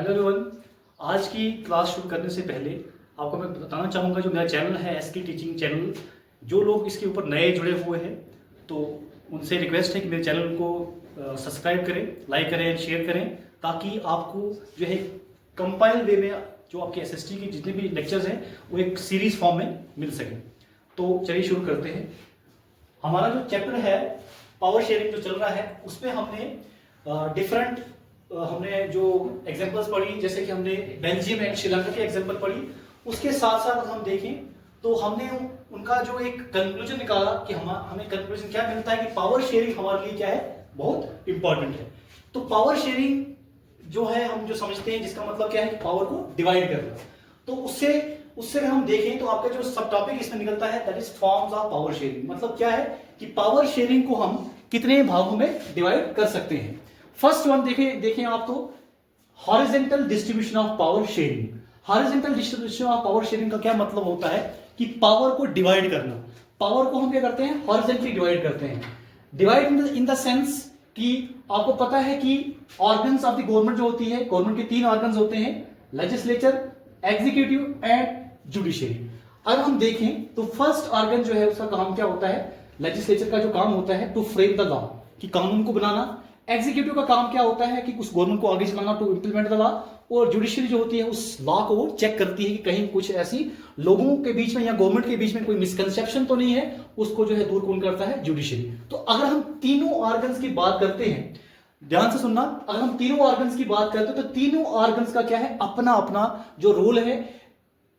Hello everyone. आज की class शुरू करने से पहले आपको मैं बताना चाहूँगा, जो मेरा चैनल है एसके टीचिंग चैनल, जो लोग इसके ऊपर नए जुड़े हुए हैं तो उनसे रिक्वेस्ट है कि मेरे चैनल को सब्सक्राइब करें, लाइक करें, शेयर करें, ताकि आपको जो है कंपाइल वे में जो आपके एसएसटी के जितने भी लेक्चर्स हैं वो एक सीरीज फॉर्म में मिल सके। तो चलिए शुरू करते हैं। हमारा जो चैप्टर है पावर शेयरिंग जो चल रहा है उसमें हमने हमने जो एग्जांपल्स पढ़ी, जैसे कि हमने बेल्जियम एंड श्रीलंका के एग्जांपल पढ़ी। उसके साथ साथ हम देखें तो हमने उनका जो एक कंक्लूजन निकाला कि हमें कंक्लूजन क्या मिलता है कि पावर शेयरिंग हमारे लिए क्या है, बहुत इंपॉर्टेंट है। तो पावर शेयरिंग जो है हम जो समझते हैं, जिसका मतलब क्या है कि पावर को डिवाइड करना। तो उससे हम देखें तो आपका जो सब टॉपिक इसमें निकलता है that is forms of power sharing. मतलब क्या है कि पावर शेयरिंग को हम कितने भागों में डिवाइड कर सकते हैं। फर्स्ट वन देखें आप तो horizontal distribution of power sharing. Horizontal distribution of power sharing का क्या मतलब होता है कि पावर को डिवाइड करना। पावर को हम क्या करते हैं, हॉरिजॉन्टली डिवाइड करते हैं। डिवाइड इन द सेंस कि आपको पता है कि ऑर्गन्स ऑफ द गवर्नमेंट जो होती है, गवर्नमेंट के 3 ऑर्गन्स होते हैं, लेजिस्लेचर, एग्जीक्यूटिव एंड जुडिशियरी। अगर हम देखें तो फर्स्ट ऑर्गन जो है उसका काम क्या होता है, लेजिस्लेचर का जो काम होता है टू फ्रेम द लॉ, कि कानून को बनाना। एग्जीक्यूटिव का काम क्या होता है कि उस गवर्नमेंट को आगे चलाना, टू इंप्लीमेंट द लॉ। और जुडिशियरी जो होती है उस लॉ को वो चेक करती है कि कहीं कुछ ऐसी लोगों के बीच में या गवर्नमेंट के बीच में कोई मिसकंसेप्शन तो नहीं है, उसको जो है दूर कौन करता है, जुडिशियरी। तो अगर हम तीनों ऑर्गन्स की बात करते हैं, ध्यान से सुनना, अगर हम तीनों ऑर्गन्स की बात करते हैं तो तीनों ऑर्गन्स का क्या है, अपना अपना जो रोल है।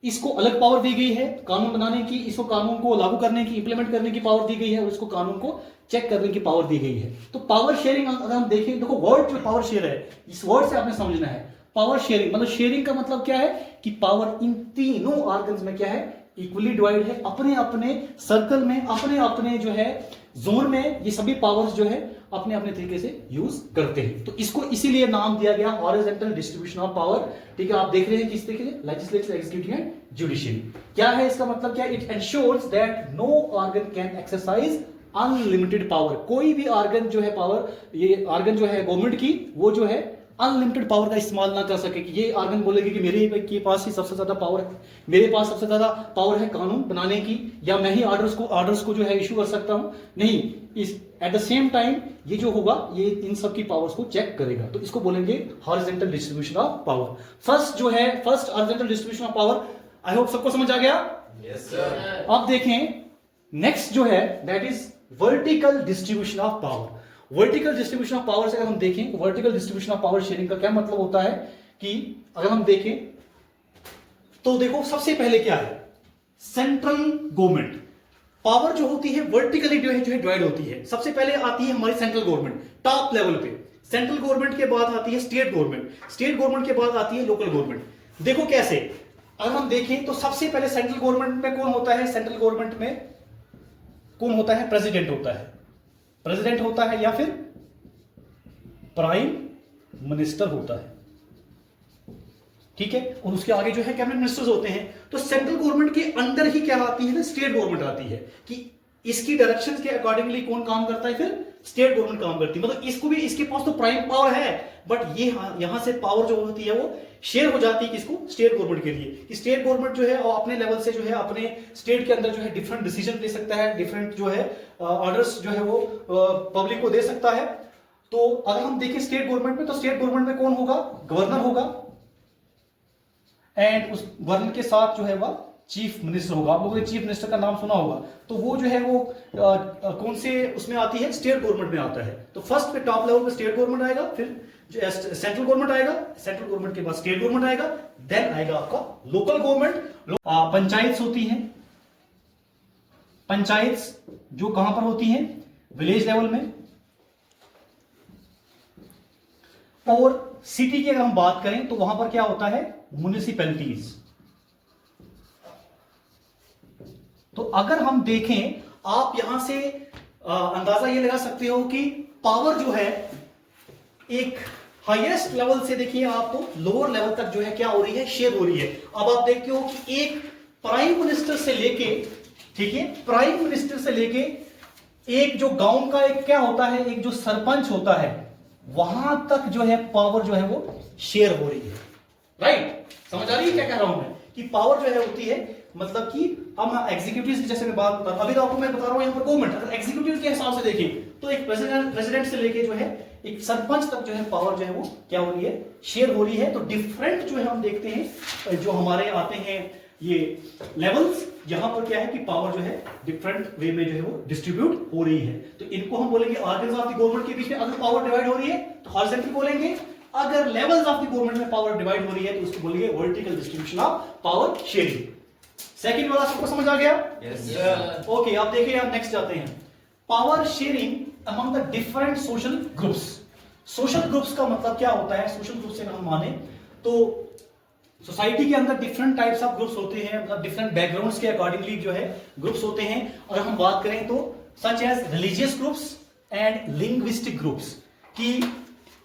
इसको अलग पावर दी गई है कानून बनाने की, इसको कानून को लागू करने की, इंप्लीमेंट करने की पावर दी गई है, और इसको कानून को चेक करने की पावर दी गई है। तो पावर शेयरिंग अगर हम देखें, देखो वर्ड जो पावर शेयर है, इस वर्ड से आपने समझना है पावर शेयरिंग मतलब शेयरिंग का मतलब क्या है कि पावर इन तीनों ऑर्गन्स में क्या है, इक्वली डिवाइड है। अपने अपने सर्कल में, अपने अपने जो है जोन में ये सभी पावर्स जो है अपने अपने तरीके से यूज करते हैं। तो इसको इसीलिए नाम दिया गया हॉरिजॉन्टल डिस्ट्रीब्यूशन ऑफ पावर। ठीक है, आप देख रहे हैं किस तरीके से, लेजिस्लेचर, एग्जीक्यूटिव एंड जुडिशियरी। क्या है इसका मतलब, क्या, it ensures that no organ can exercise unlimited power. कोई भी ऑर्गन जो है पावर, ये ऑर्गन जो है गवर्नमेंट की, वो जो है अनलिमिटेड पावर का इस्तेमाल ना कर सके। कि ये ऑर्गन बोलेगी कि मेरे के पास ही सबसे ज्यादा पावर है, मेरे पास सबसे ज्यादा पावर है कानून बनाने की, या मैं ही ऑर्डर्स को जो है इशू कर सकता हूं। नहीं, इस एट द सेम टाइम ये जो होगा ये इन सब की पावर्स को चेक करेगा। तो इसको बोलेंगे horizontal distribution of power. First horizontal distribution of power, I hope सबको समझ आ गया। Yes sir. अब देखें नेक्स्ट जो है that is vertical distribution of power. Vertical distribution of power से अगर हम देखें, vertical distribution of power sharing का क्या मतलब होता है कि अगर हम देखें तो देखो सबसे पहले क्या है, सेंट्रल गवर्नमेंट पावर जो होती है वर्टिकली जो है डिवाइड होती है। सबसे पहले आती है हमारी सेंट्रल गवर्नमेंट टॉप लेवल पे, सेंट्रल गवर्नमेंट के बाद आती है स्टेट गवर्नमेंट, स्टेट गवर्नमेंट के बाद आती है लोकल गवर्नमेंट। देखो कैसे, अगर हम देखें तो सबसे पहले सेंट्रल गवर्नमेंट में कौन होता है, सेंट्रल गवर्नमेंट में कौन होता है, प्रेसिडेंट होता है, प्रेसिडेंट होता है या फिर प्राइम मिनिस्टर होता है। ठीक है, और उसके आगे जो है कैबिनेट मिनिस्टर्स होते हैं। तो सेंट्रल गवर्नमेंट के अंदर ही क्या आती है ना, स्टेट गवर्नमेंट आती है, कि इसकी डायरेक्शंस के अकॉर्डिंगली कौन काम करता है, फिर स्टेट गवर्नमेंट काम करती है। मतलब इसको भी, इसके पास तो प्राइम पावर है, बट ये यहां से पावर जो होती है वो शेयर हो जाती है किसको, स्टेट गवर्नमेंट के लिए। कि स्टेट गवर्नमेंट जो है और अपने लेवल से जो है अपने स्टेट के अंदर जो है डिफरेंट डिसीजन ले सकता है, डिफरेंट जो है ऑर्डर्स जो है वो पब्लिक को दे सकता है। तो अगर हम देखें स्टेट गवर्नमेंट में, तो स्टेट गवर्नमेंट में कौन होगा, गवर्नर होगा, एंड उस गवर्नर के साथ जो है वह चीफ मिनिस्टर होगा। आप लोगों ने चीफ मिनिस्टर का नाम सुना होगा। तो वो जो है वो कौन से उसमें आती है, स्टेट गवर्नमेंट में आता है। तो फर्स्ट पे टॉप लेवल पे स्टेट गवर्नमेंट आएगा, फिर सेंट्रल गवर्नमेंट आएगा, सेंट्रल गवर्नमेंट के बाद स्टेट गवर्नमेंट आएगा, देन आएगा आपका लोकल गवर्नमेंट। पंचायत होती है, पंचायत जो कहां पर होती है, विलेज लेवल में। और सिटी की अगर हम बात करें तो वहां पर क्या होता है, म्युनिसिपैलिटीज। तो अगर हम देखें, आप यहां से अंदाजा ये लगा सकते हो कि पावर जो है एक हाईएस्ट लेवल से देखिए आप तो लोअर लेवल तक जो है क्या हो रही है, शेयर हो रही है। अब आप देखते हो कि एक प्राइम मिनिस्टर से लेके, ठीक है, प्राइम मिनिस्टर से लेके एक जो गांव का एक क्या होता है, एक जो सरपंच होता है, वहां तक जो है पावर जो है वो शेयर हो रही है। राइट? समझ आ रही है क्या कह रहा हूं मैं? कि पावर जो है होती है, मतलब कि हम एग्जीक्यूटिव की जैसे मैं बात बता, अभी तो आपको मैं बता रहा हूं यहां पर गवर्नमेंट, अगर एग्जीक्यूटिव के हिसाब से देखें तो एक प्रेसिडेंट से लेके जो है एक सरपंच तक जो है पावर जो है वो क्या हो रही है, शेयर हो रही है। तो डिफरेंट जो है हम देखते हैं जो हमारे आते हैं ये लेवल्स, यहां पर क्या है कि पावर जो है डिफरेंट वे में जो है वो डिस्ट्रीब्यूट हो रही है। तो इनको हम बोलेंगे आर्गन्स ऑफ द गवर्नमेंट के बीच में अगर पावर डिवाइड हो रही है तो हॉरिजॉन्टल बोलेंगे, अगर लेवल्स ऑफ द गवर्नमेंट में पावर डिवाइड हो रही है तो उसको बोलेंगे vertical distribution of power sharing. Second वाला सबको समझ आ गया? Yes. ओके, अब देखिए हम नेक्स्ट जाते हैं, power sharing among the different social groups. Social groups का मतलब क्या होता है? सोशल ग्रुप से हम माने तो सोसाइटी के अंदर डिफरेंट टाइप्स ऑफ ग्रुप्स होते हैं, मतलब डिफरेंट बैकग्राउंड्स के अकॉर्डिंगली जो है ग्रुप्स होते हैं। अगर हम बात करें तो such as religious groups and linguistic groups, कि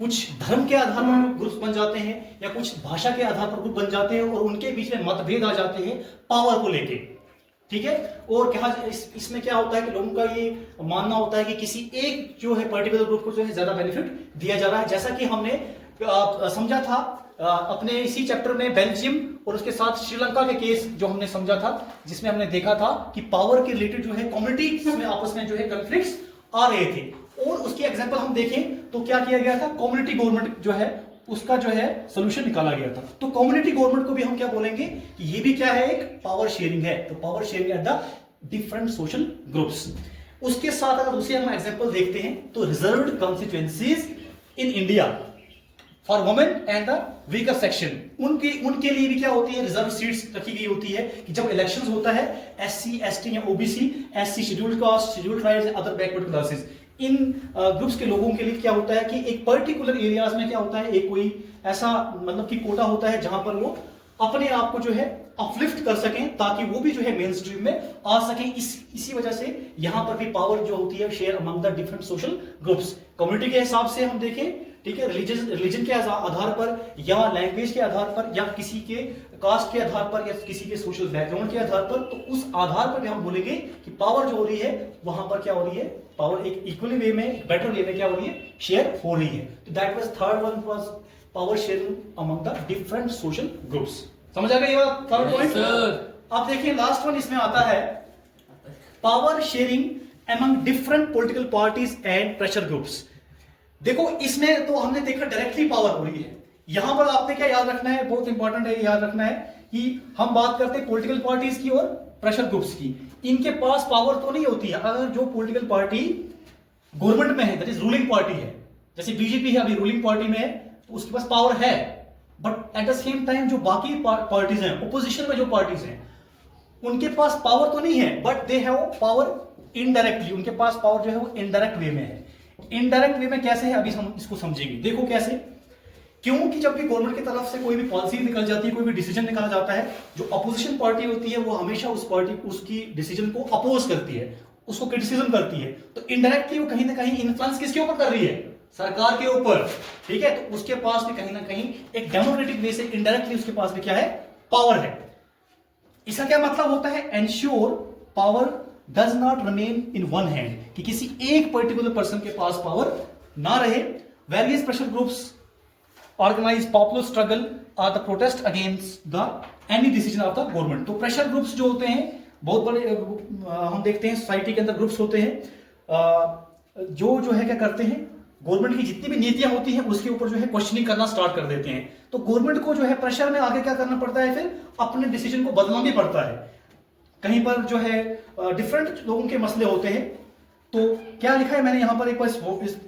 कुछ धर्म के आधार पर ग्रुप्स बन जाते हैं या कुछ भाषा के आधार पर ग्रुप बन जाते हैं और उनके बीच में मतभेद आ जाते हैं पावर को लेके, ठीक है। और क्या इसमें क्या होता है कि लोगों का ये मानना होता है कि किसी एक जो है पर्टिकुलर ग्रुप को जो है ज्यादा बेनिफिट दिया जा रहा है, जैसा कि हमने समझा था अपने इसी चैप्टर में बेल्जियम और उसके साथ श्रीलंका के केस जो हमने समझा था, जिसमें हमने देखा था कि पावर के रिलेटेड जो है कम्युनिटीज में आपस में जो है कॉन्फ्लिक्ट्स आ रहे थे। और उसकी एग्जांपल हम देखें तो क्या किया गया था, कम्युनिटी गवर्नमेंट जो है उसका जो है सोल्यूशन निकाला गया था। तो कम्युनिटी गवर्नमेंट को भी हम क्या बोलेंगे कि ये भी क्या है, एक पावर शेयरिंग है। तो power sharing at the different social groups. उसके साथ अगर दूसरे हम एग्जांपल देखते हैं तो reserved constituencies in India for women and the weaker section, उनके लिए भी क्या होती है, रिजर्व सीट्स रखी गई होती है कि जब इलेक्शंस होता है एससी, एसटी या OBC, SC scheduled caste, scheduled tribes, other backward classes, इन ग्रुप्स के लोगों के लिए क्या होता है कि एक पर्टिकुलर एरियाज में क्या होता है, एक कोई ऐसा मतलब कि कोटा होता है जहां पर वो अपने आप को जो है अपलिफ्ट कर सकें ताकि वो भी जो है मेन स्ट्रीम में आ सकें। इसी वजह से यहां पर भी पावर जो होती है share among the different social groups. Community के हिसाब से हम देखें, ठीक है, रिलीजन के आधार पर या लैंग्वेज के आधार पर या किसी के कास्ट के आधार पर या किसी के सोशल बैकग्राउंड के आधार पर, तो उस आधार पर भी हम बोलेंगे कि पावर जो हो रही है वहां पर क्या हो रही है, पावर एक इक्वली वे में, एक बेटर वे में क्या हो रही है, शेयर हो रही है। तो that was third one was power sharing among the different social groups. समझ आ गया ये वाला थर्ड पॉइंट? अब देखिए लास्ट वन इसमें आता है power sharing among different political parties and pressure groups. देखो इसमें तो हमने देखा डायरेक्टली पावर हो रही है, यहां पर आपने क्या याद रखना है, बहुत इंपॉर्टेंट है याद रखना है कि हम बात करते हैं पॉलिटिकल पार्टीज की और प्रेशर ग्रुप्स की। इनके पास पावर तो नहीं होती है, अगर जो पॉलिटिकल पार्टी गवर्नमेंट में है, दैट इज रूलिंग पार्टी है, जैसे बीजेपी है अभी रूलिंग पार्टी में है, तो उसके पास पावर है। But at the same time जो बाकी पार्टीज हैं, ओपोजिशन में जो पार्टीज हैं, उनके पास पावर तो नहीं है, but they have power indirectly, उनके पास पावर जो है वो इनडायरेक्ट वे में है। इनडायरेक्ट वे में कैसे है, अभी हम इसको समझेंगे। देखो कैसे, क्योंकि जब भी गवर्नमेंट की तरफ से कोई भी पॉलिसी निकल जाती है, कोई भी डिसीजन निकाला जाता है, जो अपोजिशन पार्टी होती है वो हमेशा उस पार्टी उसकी डिसीजन को अपोज करती है, उसको क्रिटिसिज्म करती है। तो इनडायरेक्टली वो कहीं ना कहीं इन्फ्लुएंस किसके ऊपर कर रही है, सरकार के ऊपर, ठीक है। तो उसके पास भी कहीं ना कहीं एक डेमोक्रेटिक वे से इनडायरेक्टली उसके पास भी क्या है, पावर है। इसका क्या मतलब होता है, ensure power does not remain in one hand, कि किसी एक पर्टिकुलर पर्सन के पास पावर ना रहे। Various pressure groups organise popular struggle or the protest against the any decision of the government. तो प्रेशर ग्रुप्स जो होते हैं बहुत बड़े, हम देखते हैं सोसाइटी के अंदर ग्रुप्स होते हैं जो है क्या करते हैं, गवर्नमेंट की जितनी भी नीतियां होती हैं उसके ऊपर जो है क्वेश्चनिंग करना स्टार्ट कर देते हैं। तो गवर्नमेंट को जो है प्रेशर में आगे क्या करना पड़ता है, फिर अपने डिसीजन को बदलना भी पड़ता है। कहीं पर जो है डिफरेंट लोगों के मसले होते हैं। तो क्या लिखा है मैंने यहां पर, एक बार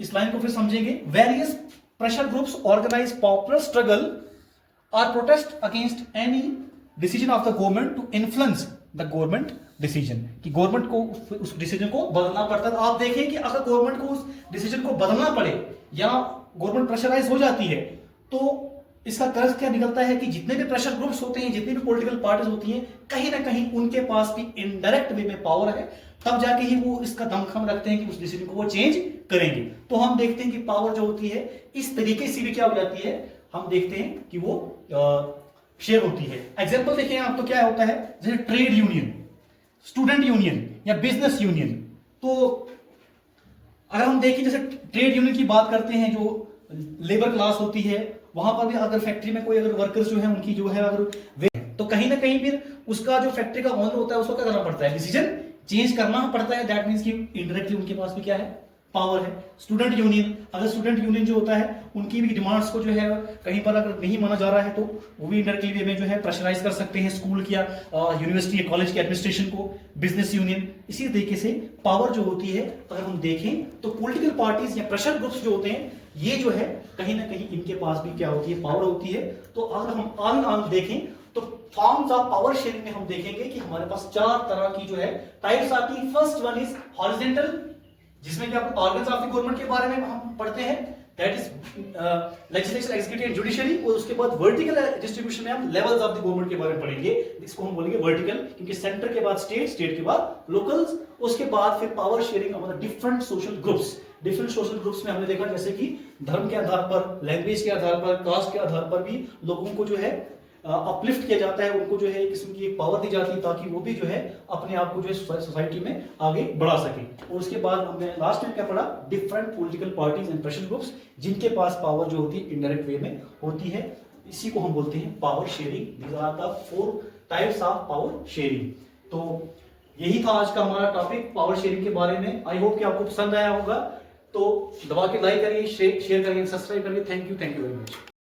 इस लाइन को फिर समझेंगे। Various pressure groups organise popular struggle or protest against any decision of the government to influence the government decision, कि गवर्नमेंट को उस डिसीजन को बदलना पड़ता है। तो आप देखें कि अगर गवर्नमेंट को उस डिसीजन को बदलना पड़े या गवर्नमेंट प्रेशराइज हो जाती है, तो इसका कर्ज क्या निकलता है कि जितने भी प्रेशर ग्रुप्स होते हैं, जितनी भी पॉलिटिकल पार्टीज होती हैं, कहीं ना कहीं उनके पास भी इनडायरेक्ट वे में पावर है, तब जाके ही वो इसका दमखम रखते हैं कि उस डिसीजन को वो चेंज करेंगे। तो हम देखते हैं कि पावर जो होती है इस तरीके से भी क्या हो जाती है, हम देखते हैं कि वो शेयर होती है। एग्जाम्पल देखें आप, तो क्या होता है, जैसे ट्रेड यूनियन, स्टूडेंट यूनियन या बिजनेस यूनियन। तो अगर हम देखें जैसे ट्रेड यूनियन की बात करते हैं, जो लेबर क्लास होती है वहां पर भी अगर फैक्ट्री में कोई अगर वर्कर्स जो है उनकी जो है अगर वे तो कहीं ना कहीं फिर उसका जो फैक्ट्री का ओनर होता है उसको क्या करना पड़ता है, डिसीजन चेंज करना पड़ता है। दैट मींस कि इनडायरेक्टली उनके पास भी क्या है, पावर है। स्टूडेंट यूनियन, अगर स्टूडेंट यूनियन जो होता है उनकी भी डिमांड्स को जो है कहीं पर अगर नहीं माना जा रहा है तो वो भी इनडायरेक्टली वे में जो है प्रेशराइज कर सकते हैं स्कूल या यूनिवर्सिटी या कॉलेज के एडमिनिस्ट्रेशन को, बिजनेस यूनियन। इसी तरीके से पावर जो होती है अगर हम देखें तो पॉलिटिकल पार्टीज या प्रेशर ग्रुप्स जो होते हैं ये जो है कहीं ना कहीं इनके पास भी क्या होती है, पावर होती है। तो अगर हम आगे देखें तो फॉर्म्स ऑफ पावर शेयरिंग में हम देखेंगे कि हमारे पास 4 तरह की जो है टाइप्स आती है। फर्स्ट वन इज हॉरिजॉन्टल, जिसमें कि आप ऑर्गन्स ऑफ द गवर्नमेंट के बारे में हम पढ़ते हैं, that is legislature, executive and judiciary. और उसके बाद वर्टिकल डिस्ट्रीब्यूशन में हम लेवल्स ऑफ द गवर्नमेंट के बारे में पढ़ेंगे, इसको हम बोलेंगे वर्टिकल, क्योंकि सेंटर के बाद स्टेट, स्टेट के बाद लोकल्स। उसके बाद फिर पावर शेयरिंग हमारा different social groups, different social groups में हमने देखा जैसे कि धर्म के आधार पर, लैंग्वेज के आधार पर, कास्ट के आधार पर भी लोगों को जो है अपलिफ्ट किया जाता है, उनको जो है एक किस्म की एक पावर दी जाती है ताकि वो भी जो है अपने आप को जो है सोसाइटी में आगे बढ़ा सके। और उसके बाद हमने लास्ट में क्या पढ़ा, different political parties and pressure groups जिनके पास पावर जो होती है इनडायरेक्ट वे में होती है, इसी को हम बोलते हैं power sharing. These are the 4 types of power sharing. तो यही था आज का हमारा टॉपिक पावर शेयरिंग के बारे में। आई होप कि आपको पसंद आया होगा। तो दबा के लाइक करिए, शेयर करिए, सब्सक्राइब करिए। Thank you very much.